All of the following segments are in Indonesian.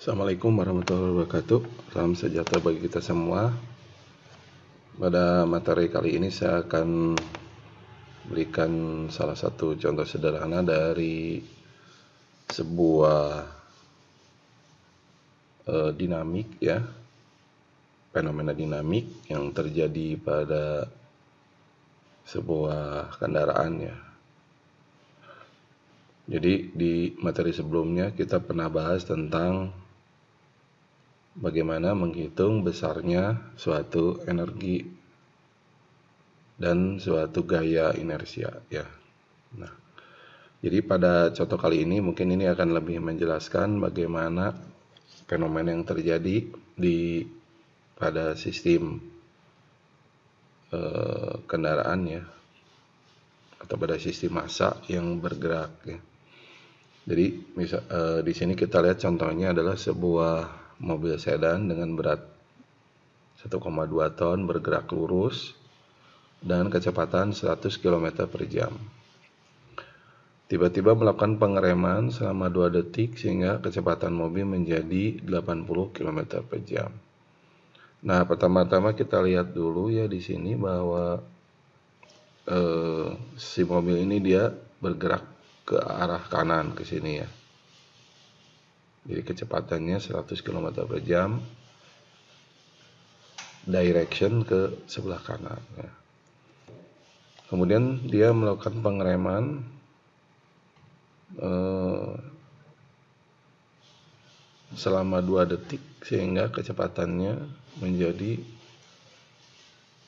Assalamualaikum warahmatullahi wabarakatuh. Salam sejahtera bagi kita semua. Pada materi kali ini saya akan berikan salah satu contoh sederhana dari sebuah dinamik ya, fenomena dinamik yang terjadi pada sebuah kendaraan ya. Jadi di materi sebelumnya kita pernah bahas tentang bagaimana menghitung besarnya suatu energi dan suatu gaya inersia ya. Nah, jadi pada contoh kali ini mungkin ini akan lebih menjelaskan bagaimana fenomena yang terjadi pada sistem kendaraan ya, atau pada sistem massa yang bergerak ya. Jadi di sini kita lihat contohnya adalah sebuah mobil sedan dengan berat 1,2 ton bergerak lurus dan kecepatan 100 km per jam. Tiba-tiba melakukan pengereman selama 2 detik sehingga kecepatan mobil menjadi 80 km per jam. Nah, pertama-tama kita lihat dulu ya di sini bahwa si mobil ini dia bergerak ke arah kanan ke sini ya. Jadi kecepatannya 100 km per jam, direction ke sebelah kanan ya. Kemudian dia melakukan pengereman selama 2 detik sehingga kecepatannya menjadi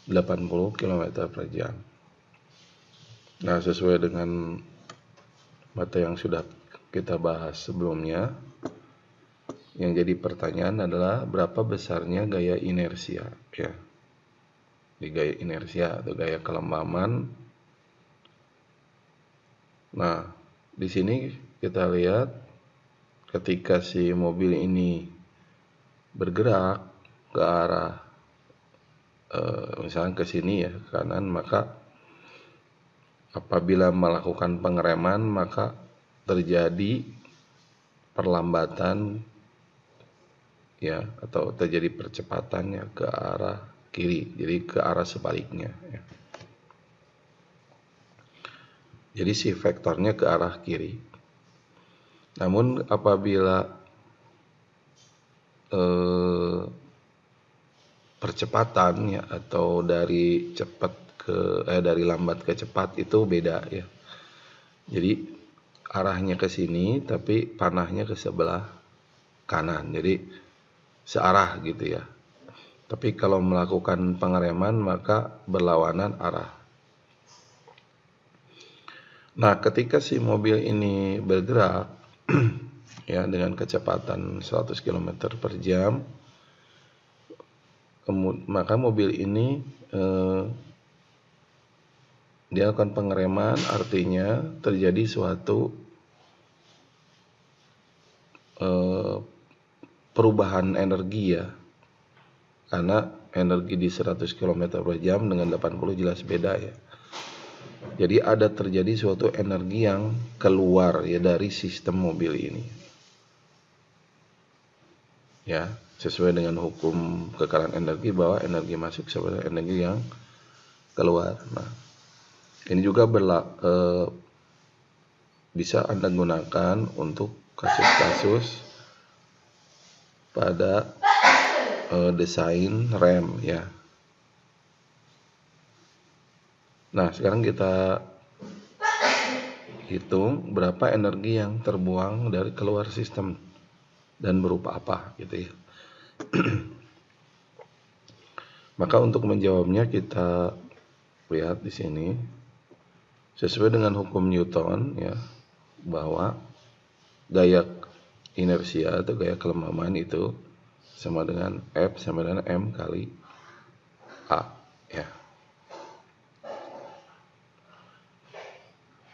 80 km per jam. Nah, sesuai dengan materi yang sudah kita bahas sebelumnya, yang jadi pertanyaan adalah berapa besarnya gaya inersia ya. Di gaya inersia atau gaya kelembaman. Nah, di sini kita lihat ketika si mobil ini bergerak ke arah misalnya ke sini ya, ke kanan, maka apabila melakukan pengereman maka terjadi perlambatan ya, atau terjadi percepatannya ke arah kiri, jadi ke arah sebaliknya ya. Jadi si vektornya ke arah kiri. Namun apabila percepatannya atau dari dari lambat ke cepat itu beda ya. Jadi arahnya ke sini tapi panahnya ke sebelah kanan. Jadi searah gitu ya. Tapi kalau melakukan pengereman maka berlawanan arah. Nah, ketika si mobil ini bergerak ya dengan kecepatan 100 km per jam, maka mobil ini dia akan pengereman, artinya terjadi suatu perubahan energi ya, karena energi di 100 km per jam dengan 80 jelas beda ya. Jadi ada terjadi suatu energi yang keluar ya dari sistem mobil ini ya, sesuai dengan hukum kekayaan energi bahwa energi masuk sebagai energi yang keluar. Nah, ini juga bisa Anda gunakan untuk kasus-kasus pada desain rem ya. Nah, sekarang kita hitung berapa energi yang terbuang dari keluar sistem dan berupa apa gitu ya. Maka untuk menjawabnya kita lihat di sini sesuai dengan hukum Newton ya, bahwa gaya inersia atau gaya kelembaman itu sama dengan F sama dengan M kali A ya.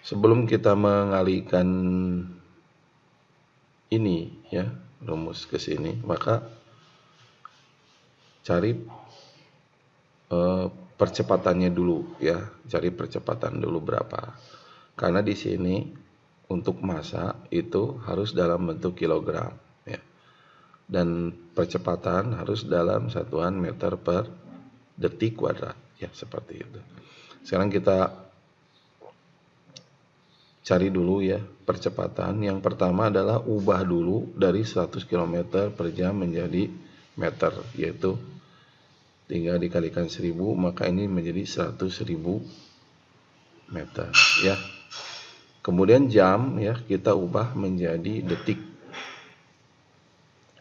Sebelum kita mengalihkan ini ya, rumus ke sini, maka cari percepatannya dulu ya, cari percepatan dulu berapa. Karena di sini untuk massa itu harus dalam bentuk kilogram ya. dan percepatan harus dalam satuan meter per detik kuadrat, ya seperti itu. Sekarang kita cari dulu ya percepatan. Yang pertama adalah ubah dulu dari 100 km per jam menjadi meter, yaitu tinggal dikalikan 1000, maka ini menjadi 100.000 meter ya. Kemudian jam ya kita ubah menjadi detik,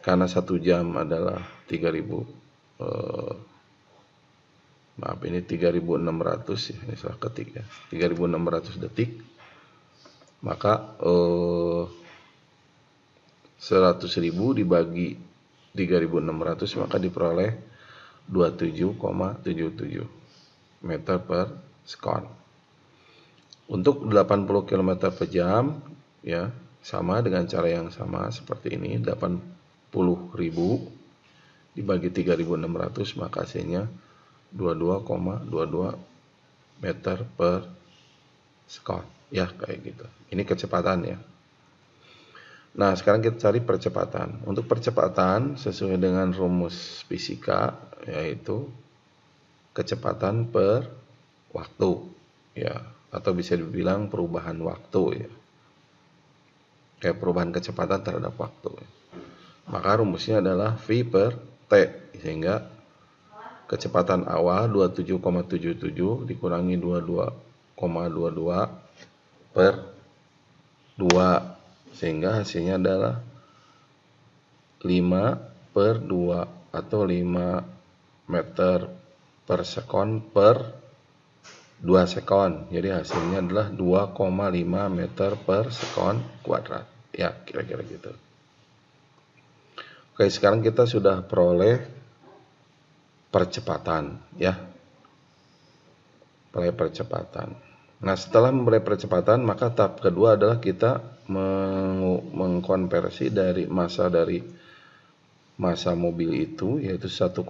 karena 1 jam adalah 3000 maaf ini 3600 ya, ini salah ketik ya, 3600 detik, maka 100.000 dibagi 3600 maka diperoleh 27,77 meter per sekon. Untuk 80 km per jam ya sama dengan cara yang sama seperti ini, 80.000 dibagi 3600 maka hasilnya 22,22 meter per sekon ya, kayak gitu. Ini kecepatan ya. Nah, sekarang kita cari percepatan. Untuk percepatan sesuai dengan rumus fisika yaitu kecepatan per waktu ya, atau bisa dibilang perubahan waktu ya. Kayak perubahan kecepatan terhadap waktu. Maka rumusnya adalah V per T, sehingga kecepatan awal 27,77 dikurangi 22,22 per 2, sehingga hasilnya adalah 5 per 2 atau 5 meter per sekon per 2 sekon. Jadi hasilnya adalah 2,5 meter per sekon kuadrat. Ya, kira-kira gitu. Oke, sekarang kita sudah peroleh percepatan ya. Peroleh percepatan. Nah, setelah memperoleh percepatan, maka tahap kedua adalah kita mengkonversi dari massa mobil itu, yaitu 1,2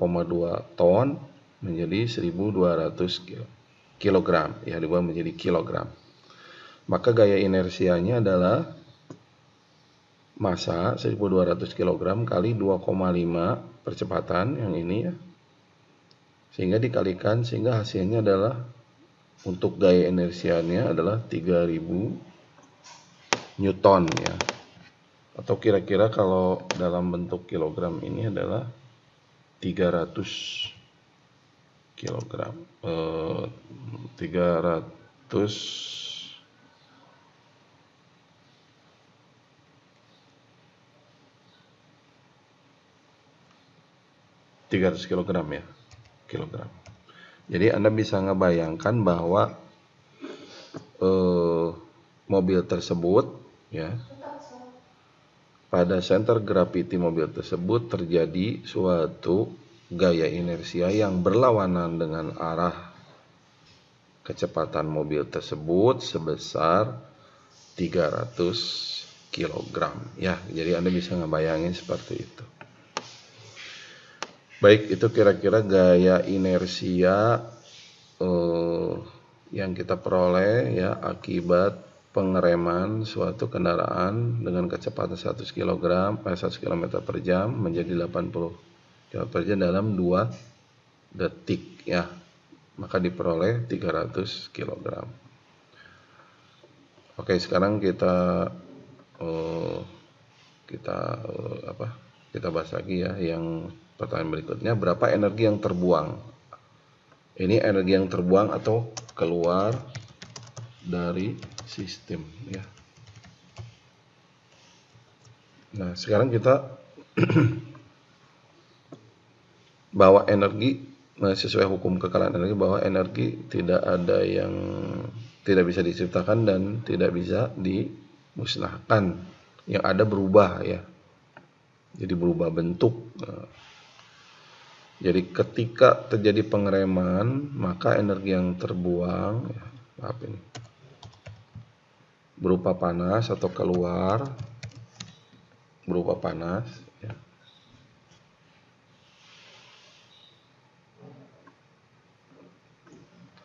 ton menjadi 1200 kg ya, diubah menjadi kilogram. Maka gaya inersianya adalah massa 1200 kg kali 2,5 percepatan yang ini ya, sehingga dikalikan, sehingga hasilnya adalah untuk gaya inersianya adalah 3000 Newton ya, atau kira-kira kalau dalam bentuk kilogram ini adalah 300 kilogram, 300 kilogram ya, kilogram. Jadi Anda bisa ngebayangkan bahwa mobil tersebut ya, pada center gravity mobil tersebut terjadi suatu gaya inersia yang berlawanan dengan arah kecepatan mobil tersebut sebesar 300 kg ya. Jadi Anda bisa ngebayangin seperti itu. Baik, itu kira-kira gaya inersia yang kita peroleh ya akibat pengereman suatu kendaraan dengan kecepatan 100 km per jam menjadi 80 km per jam dalam 2 detik ya. Maka diperoleh 300 kg. Oke, sekarang kita bahas lagi ya yang pertanyaan berikutnya, berapa energi yang terbuang? Ini energi yang terbuang atau keluar dari sistem ya. Nah, sekarang kita bahwa energi sesuai hukum kekalahan energi, bahwa energi tidak ada yang tidak bisa diciptakan dan tidak bisa dimusnahkan. Yang ada berubah ya. Jadi berubah bentuk. Jadi ketika terjadi pengereman, maka energi yang terbuang ya, berupa panas atau keluar berupa panas ya,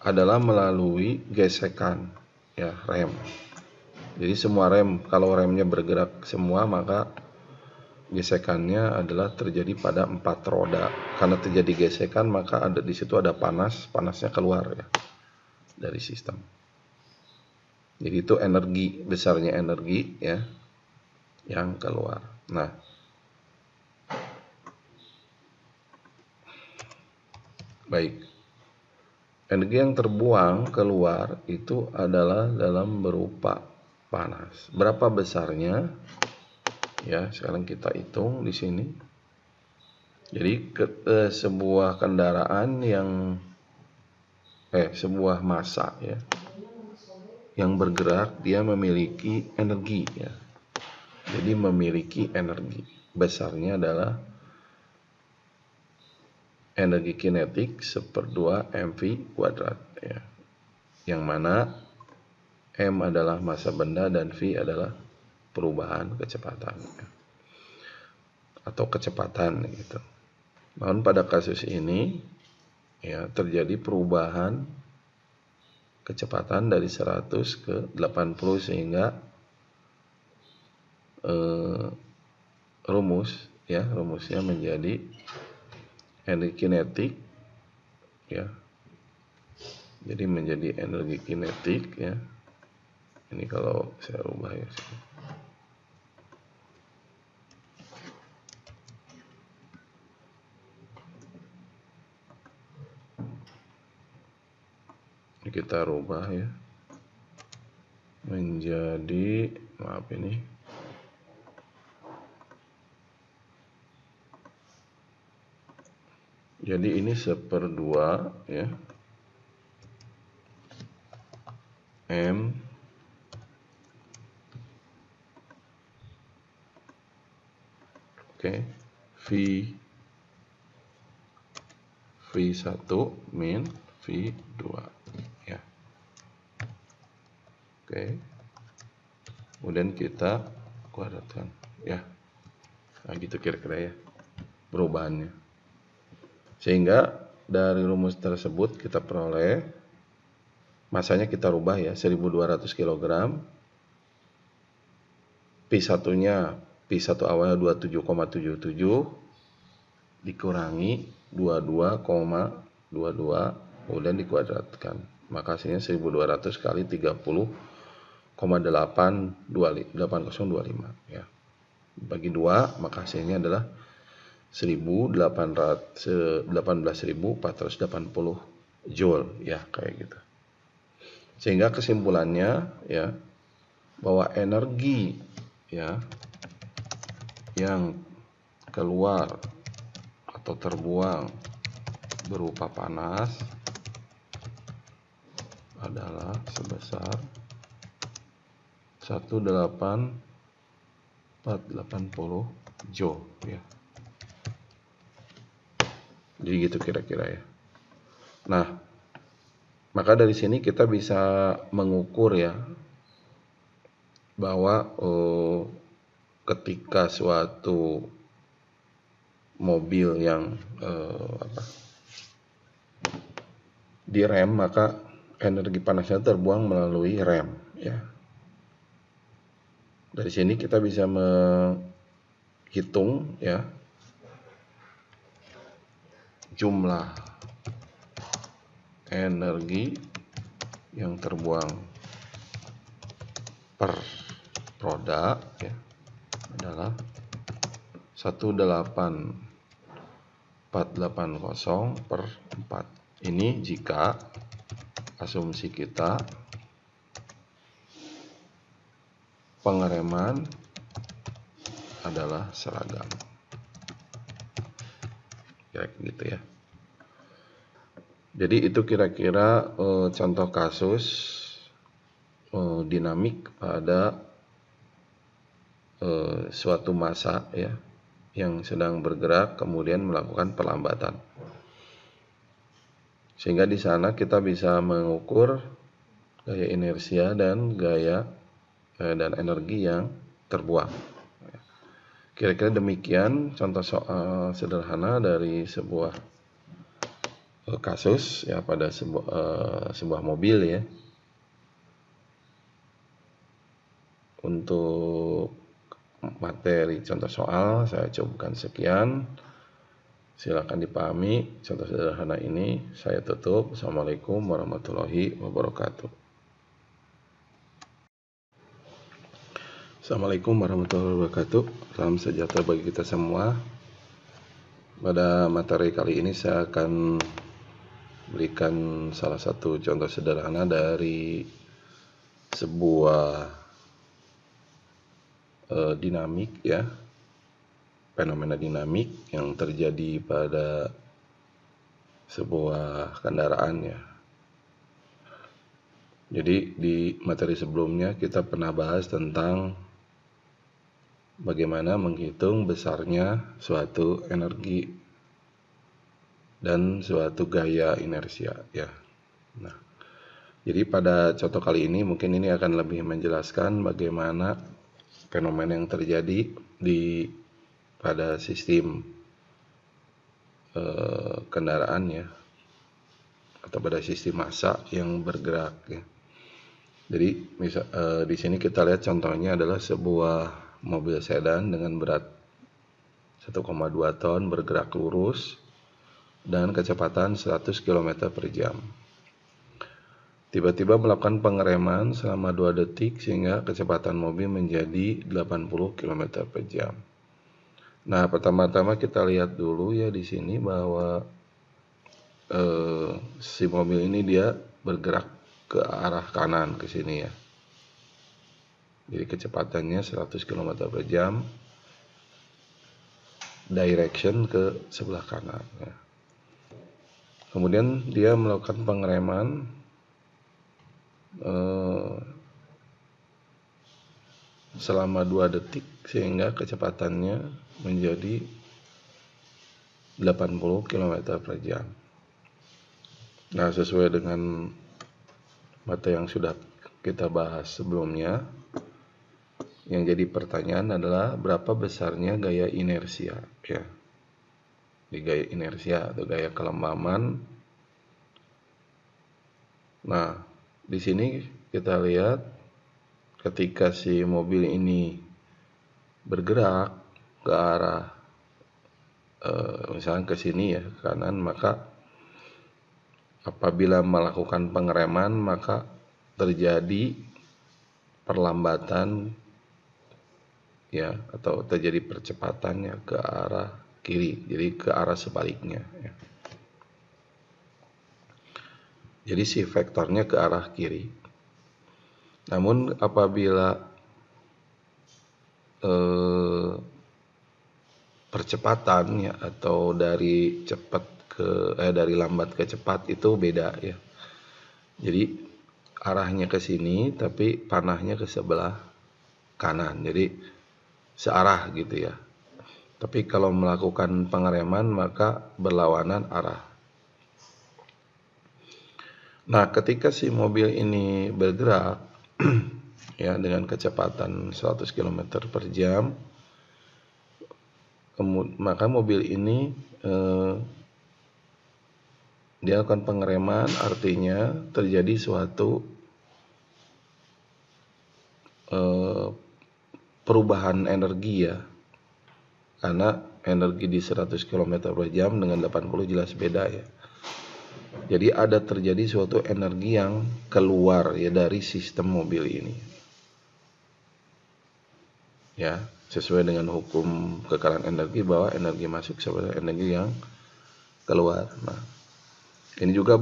adalah melalui gesekan ya, rem. Jadi semua rem, kalau remnya bergerak semua, maka gesekannya adalah terjadi pada 4 roda. Karena terjadi gesekan maka ada di situ ada panasnya keluar ya dari sistem. Jadi itu energi, besarnya energi ya yang keluar. Nah, baik. Energi yang terbuang keluar itu adalah dalam berupa panas. Berapa besarnya? Ya, sekarang kita hitung di sini. Jadi sebuah kendaraan yang sebuah massa ya yang bergerak dia memiliki energi ya. Jadi memiliki energi. Besarnya adalah energi kinetik 1/2 mv kuadrat ya. Yang mana m adalah massa benda dan v adalah perubahan kecepatan ya. Atau kecepatan gitu. Namun pada kasus ini ya terjadi perubahan kecepatan dari 100 ke 80 sehingga rumusnya menjadi energi kinetik ya. Jadi menjadi energi kinetik ya. Ini kalau saya rubah ya. Ini kita rubah ya. Menjadi maaf ini. Jadi ini 1/2 ya. M V1 min V2 ya. Kemudian kita kuadratkan ya. Nah, gitu kira-kira ya perubahannya. Sehingga dari rumus tersebut kita peroleh masanya kita rubah ya 1200 kg. P1 awalnya 27,77 dikurangi 22,22 kemudian dikuadratkan. Maka hasilnya 1200 kali 30,8025 ya. Bagi 2 maka hasilnya adalah 18.480 joule ya, kayak gitu. Sehingga kesimpulannya ya bahwa energi ya yang keluar atau terbuang berupa panas adalah sebesar 18.480 joule ya. Jadi gitu kira-kira ya. Nah, maka dari sini kita bisa mengukur ya bahwa ketika suatu mobil yang direm maka energi panasnya terbuang melalui rem ya. Dari sini kita bisa menghitung ya jumlah energi yang terbuang per roda ya adalah 18.480 per 4. Ini jika asumsi kita pengereman adalah seragam. Kayak gitu ya. Jadi itu kira-kira contoh kasus dinamik pada suatu massa ya yang sedang bergerak kemudian melakukan perlambatan. Sehingga di sana kita bisa mengukur gaya inersia dan gaya dan energi yang terbuang. Kira-kira demikian contoh soal sederhana dari sebuah kasus ya pada sebuah mobil ya. Untuk materi contoh soal saya cukupkan sekian. Silakan dipahami contoh sederhana ini. Saya tutup. Assalamualaikum warahmatullahi wabarakatuh. Assalamualaikum warahmatullahi wabarakatuh. Salam sejahtera bagi kita semua. Pada materi kali ini saya akan berikan salah satu contoh sederhana dari sebuah dinamik ya, fenomena dinamik yang terjadi pada sebuah kendaraan ya. Jadi di materi sebelumnya kita pernah bahas tentang bagaimana menghitung besarnya suatu energi dan suatu gaya inersia ya. Nah, jadi pada contoh kali ini mungkin ini akan lebih menjelaskan bagaimana fenomena yang terjadi pada sistem kendaraan ya, atau pada sistem massa yang bergerak ya. Jadi di sini kita lihat contohnya adalah sebuah mobil sedan dengan berat 1,2 ton bergerak lurus dan kecepatan 100 km per jam. Tiba-tiba melakukan pengereman selama 2 detik sehingga kecepatan mobil menjadi 80 km per jam. Nah, pertama-tama kita lihat dulu ya di sini bahwa si mobil ini dia bergerak ke arah kanan ke sini ya. Jadi kecepatannya 100 km per jam, direction ke sebelah kanan ya. Kemudian dia melakukan pengereman selama 2 detik sehingga kecepatannya menjadi 80 km per jam. Nah, sesuai dengan materi yang sudah kita bahas sebelumnya, yang jadi pertanyaan adalah berapa besarnya gaya inersia ya. Di gaya inersia atau gaya kelembaman. Nah, di sini kita lihat ketika si mobil ini bergerak ke arah misalnya ke sini ya, ke kanan, maka apabila melakukan pengereman maka terjadi perlambatan ya, atau terjadi percepatannya ke arah kiri, jadi ke arah sebaliknya ya. Jadi si vektornya ke arah kiri. Namun apabila percepatannya atau dari dari lambat ke cepat itu beda ya. Jadi arahnya ke sini tapi panahnya ke sebelah kanan. Jadi searah gitu ya. Tapi kalau melakukan pengereman maka berlawanan arah. Nah, ketika si mobil ini bergerak ya dengan kecepatan 100 km per jam, maka mobil ini dia akan pengereman, artinya terjadi suatu perubahan energi ya, karena energi di 100 km per jam dengan 80 jelas beda ya. Jadi ada terjadi suatu energi yang keluar ya dari sistem mobil ini. Ya, sesuai dengan hukum kekalahan energi bahwa energi masuk sebagai energi yang keluar. Nah, ini juga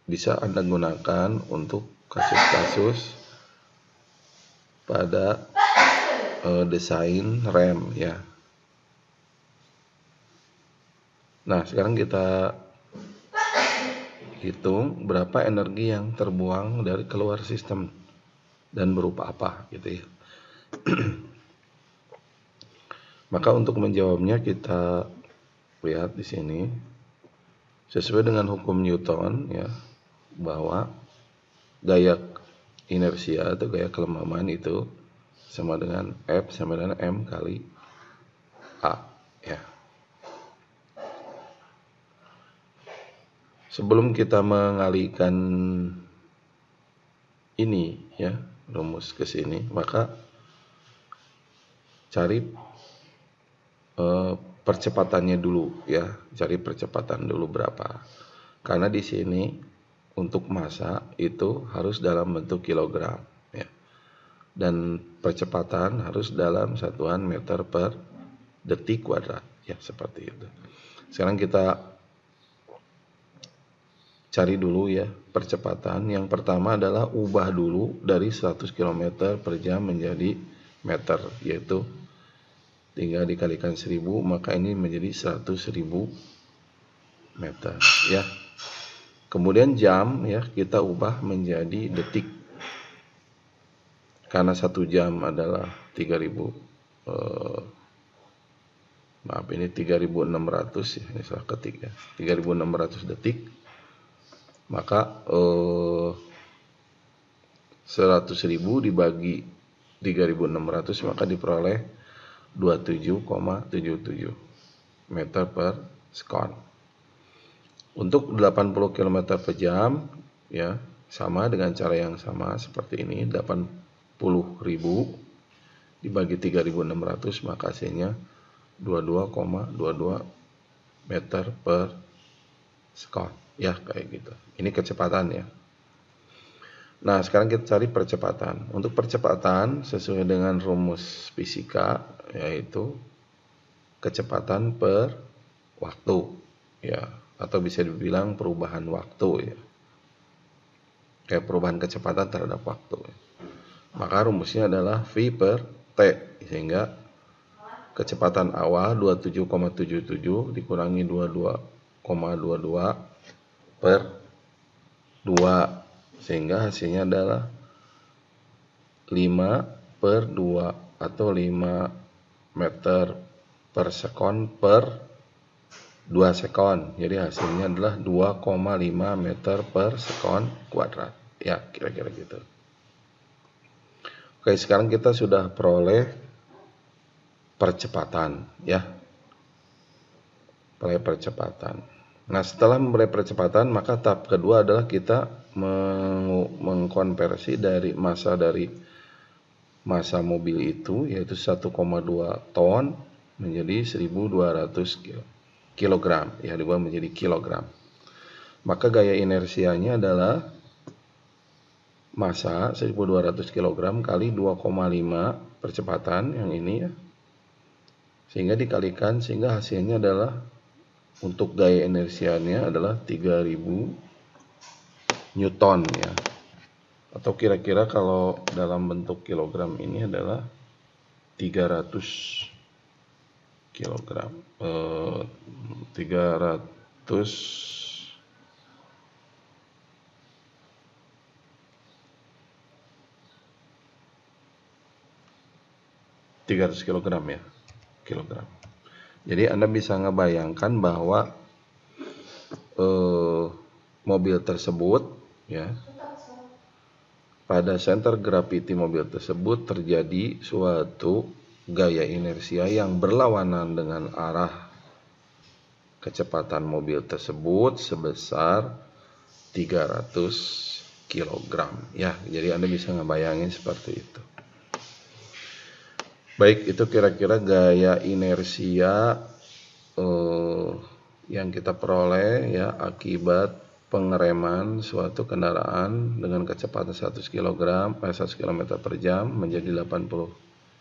bisa Anda gunakan untuk kasus-kasus pada desain rem ya. Nah, sekarang kita hitung berapa energi yang terbuang dari keluar sistem dan berupa apa gitu ya. Maka untuk menjawabnya kita lihat di sini sesuai dengan hukum Newton ya, bahwa gaya inersia atau gaya kelembaman itu sama dengan F sama dengan M kali A ya. Sebelum kita mengalihkan ini ya, rumus ke sini, maka cari percepatannya dulu ya, cari percepatan dulu berapa. Karena di sini untuk massa itu harus dalam bentuk kilogram ya. Dan percepatan harus dalam satuan meter per detik kuadrat ya, seperti itu. Sekarang kita cari dulu ya percepatan. Yang pertama adalah ubah dulu dari 100 km per jam menjadi meter, yaitu tinggal dikalikan 1000, maka ini menjadi 100.000 meter ya. Kemudian jam ya kita ubah menjadi detik, karena 1 jam adalah 3600 ya, ini salah ketik ya, 3600 detik, maka 100.000 dibagi 3600 maka diperoleh 27,77 meter per sekon. Untuk 80 km per jam ya, sama dengan cara yang sama seperti ini, 80.000 dibagi 3600 maka hasilnya 22,22 meter per sekon ya, kayak gitu. Ini kecepatan ya. Nah, sekarang kita cari percepatan. Untuk percepatan sesuai dengan rumus fisika, yaitu kecepatan per waktu ya, atau bisa dibilang perubahan waktu ya, kayak perubahan kecepatan terhadap waktu ya. Maka rumusnya adalah V per T, sehingga kecepatan awal 27,77 dikurangi 22,22 per 2, sehingga hasilnya adalah 5 per 2 atau 5 meter per sekon per 2 sekon. Jadi hasilnya adalah 2,5 meter per sekon kuadrat ya, kira-kira gitu. Oke, sekarang kita sudah peroleh percepatan ya, peroleh percepatan. Nah, setelah memperoleh percepatan, maka tahap kedua adalah kita mengkonversi dari massa mobil itu, yaitu 1,2 ton menjadi 1200 kilogram ya, diubah menjadi kilogram. Maka gaya inersianya adalah massa 1200 kg kali 2,5 percepatan yang ini ya, sehingga dikalikan, sehingga hasilnya adalah untuk gaya inersianya adalah 3000 Newton ya, atau kira-kira kalau dalam bentuk kilogram ini adalah 300 kilogram, 300 kilogram ya, kilogram. Jadi Anda bisa ngebayangkan bahwa mobil tersebut ya, pada center gravity mobil tersebut terjadi suatu gaya inersia yang berlawanan dengan arah kecepatan mobil tersebut sebesar 300 kg ya. Jadi Anda bisa ngebayangin seperti itu. Baik, itu kira-kira gaya inersia yang kita peroleh ya akibat pengereman suatu kendaraan dengan kecepatan 100 km per jam menjadi 80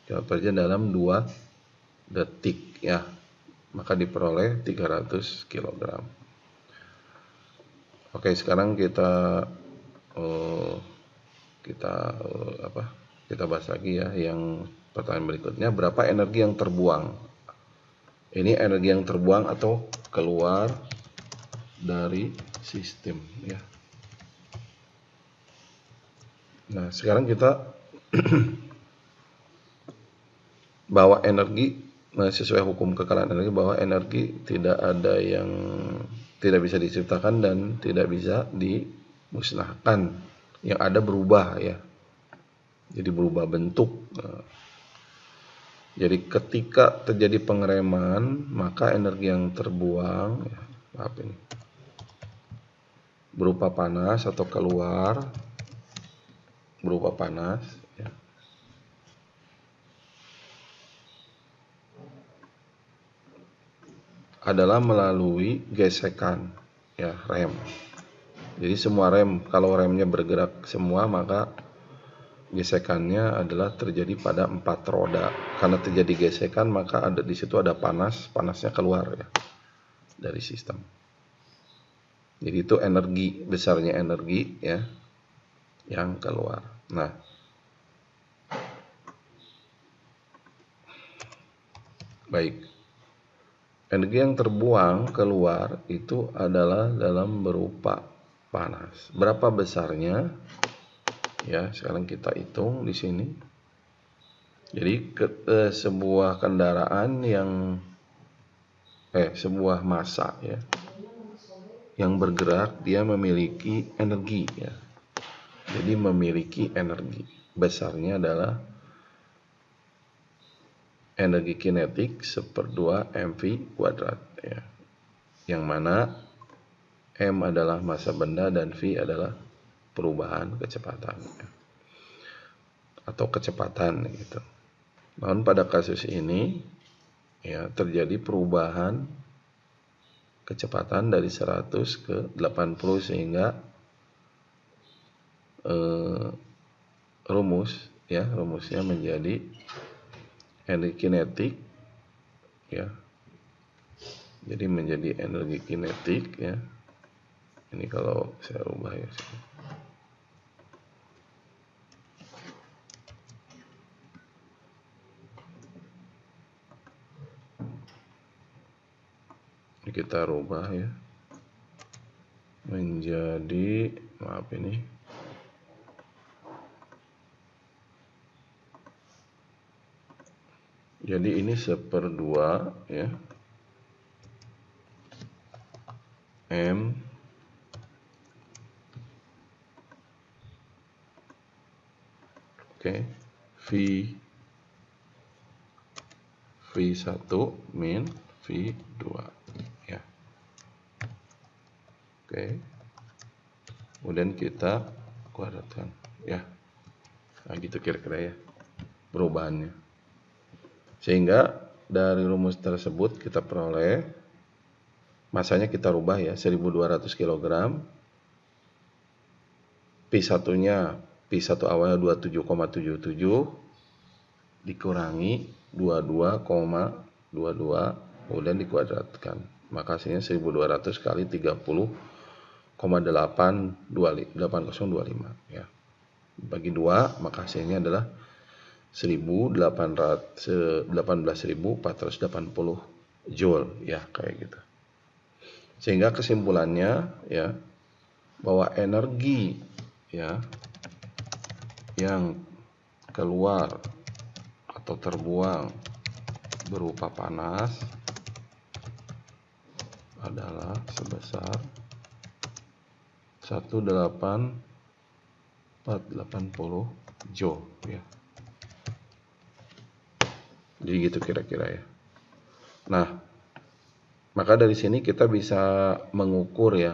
km per jam dalam 2 detik ya. Maka diperoleh 300 kg. Oke, sekarang kita bahas lagi ya yang pertanyaan berikutnya, berapa energi yang terbuang? Ini energi yang terbuang atau keluar dari sistem ya. Nah, sekarang kita bahwa energi sesuai hukum kekalahan energi, bahwa energi tidak ada yang tidak bisa diciptakan dan tidak bisa dimusnahkan. Yang ada berubah ya. Jadi berubah bentuk. Jadi ketika terjadi pengereman, maka energi yang terbuang ya, berupa panas atau keluar berupa panas ya, adalah melalui gesekan ya, rem. Jadi semua rem, kalau remnya bergerak semua, maka gesekannya adalah terjadi pada 4 roda. Karena terjadi gesekan, maka ada di situ ada panasnya keluar ya dari sistem. Jadi itu energi, besarnya energi ya yang keluar. Nah, baik. Energi yang terbuang keluar itu adalah dalam berupa panas. Berapa besarnya? Ya, sekarang kita hitung di sini. Jadi sebuah kendaraan yang sebuah massa ya yang bergerak, dia memiliki energi ya. Jadi memiliki energi. Besarnya adalah energi kinetik 1/2 mv kuadrat ya. Yang mana m adalah massa benda dan v adalah perubahan kecepatan ya. Atau kecepatan gitu. Namun pada kasus ini ya terjadi perubahan kecepatan dari 100 ke 80 sehingga rumusnya menjadi energi kinetik ya. Jadi menjadi energi kinetik ya. Ini kalau saya ubah ya. Ini kita rubah ya. Menjadi, maaf ini. Jadi ini 1/2 ya. M V1 min V2 ya. Kemudian kita kuadratkan ya. Nah, gitu kira-kira ya perubahannya. Sehingga dari rumus tersebut kita peroleh masanya kita rubah ya 1200 kg. P1 awalnya 27,77 dikurangi 22,22 kemudian dikuadratkan. Maka hasilnya 1200 kali 30,8025 ya. Bagi 2 maka hasilnya adalah 18.480 joule ya, kayak gitu. Sehingga kesimpulannya ya bahwa energi ya yang keluar atau terbuang berupa panas adalah sebesar 18.480 joule ya. Jadi gitu kira-kira ya. Nah, maka dari sini kita bisa mengukur ya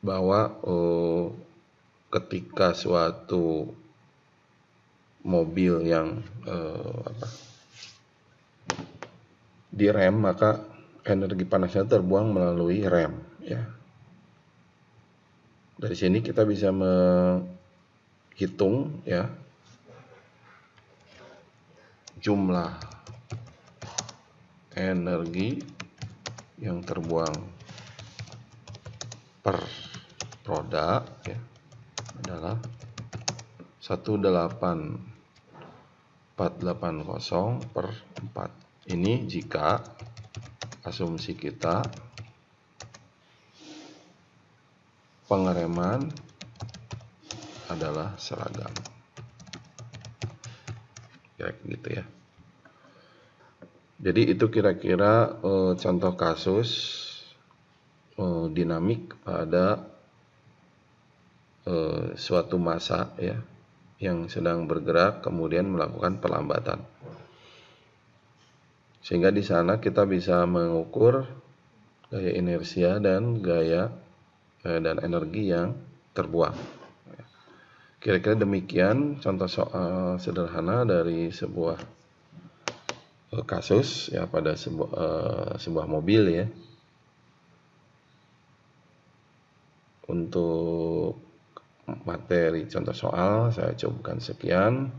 bahwa ketika suatu mobil yang direm, maka energi panasnya terbuang melalui rem ya. Dari sini kita bisa menghitung ya jumlah energi yang terbuang per roda ya adalah 18.480 per 4. Ini jika asumsi kita pengereman adalah seragam. Kayak gitu ya. Jadi itu kira-kira contoh kasus dinamik pada suatu massa ya yang sedang bergerak kemudian melakukan perlambatan. Sehingga di sana kita bisa mengukur gaya inersia dan gaya dan energi yang terbuang. Kira-kira demikian contoh soal sederhana dari sebuah kasus ya pada sebuah mobil ya. Untuk materi contoh soal saya cukupkan sekian.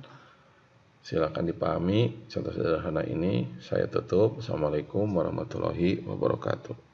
Silakan dipahami contoh sederhana ini. Saya tutup. Assalamualaikum warahmatullahi wabarakatuh.